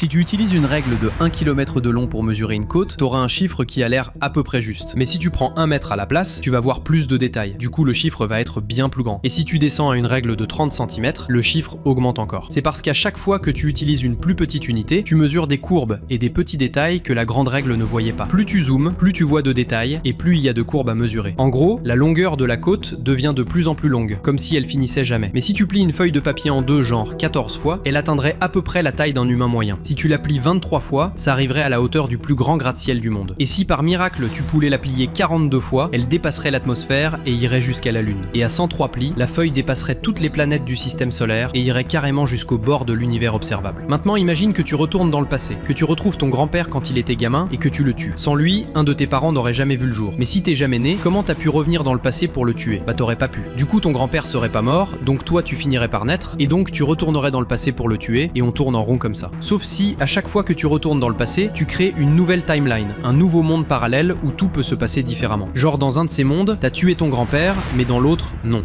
Si tu utilises une règle de 1 km de long pour mesurer une côte, t'auras un chiffre qui a l'air à peu près juste. Mais si tu prends 1 mètre à la place, tu vas voir plus de détails. Du coup, le chiffre va être bien plus grand. Et si tu descends à une règle de 30 cm, le chiffre augmente encore. C'est parce qu'à chaque fois que tu utilises une plus petite unité, tu mesures des courbes et des petits détails que la grande règle ne voyait pas. Plus tu zoomes, plus tu vois de détails et plus il y a de courbes à mesurer. En gros, la longueur de la côte devient de plus en plus longue, comme si elle finissait jamais. Mais si tu plies une feuille de papier en deux, genre 14 fois, elle atteindrait à peu près la taille d'un humain moyen. Si tu la plies 23 fois, ça arriverait à la hauteur du plus grand gratte-ciel du monde. Et si par miracle tu pouvais la plier 42 fois, elle dépasserait l'atmosphère et irait jusqu'à la Lune. Et à 103 plis, la feuille dépasserait toutes les planètes du système solaire et irait carrément jusqu'au bord de l'univers observable. Maintenant, imagine que tu retournes dans le passé, que tu retrouves ton grand-père quand il était gamin et que tu le tues. Sans lui, un de tes parents n'aurait jamais vu le jour. Mais si t'es jamais né, comment t'as pu revenir dans le passé pour le tuer? Bah t'aurais pas pu. Du coup, ton grand-père serait pas mort, donc toi tu finirais par naître, et donc tu retournerais dans le passé pour le tuer, et on tourne en rond comme ça. Sauf si, à chaque fois que tu retournes dans le passé, tu crées une nouvelle timeline, un nouveau monde parallèle où tout peut se passer différemment. Genre dans un de ces mondes, t'as tué ton grand-père, mais dans l'autre, non.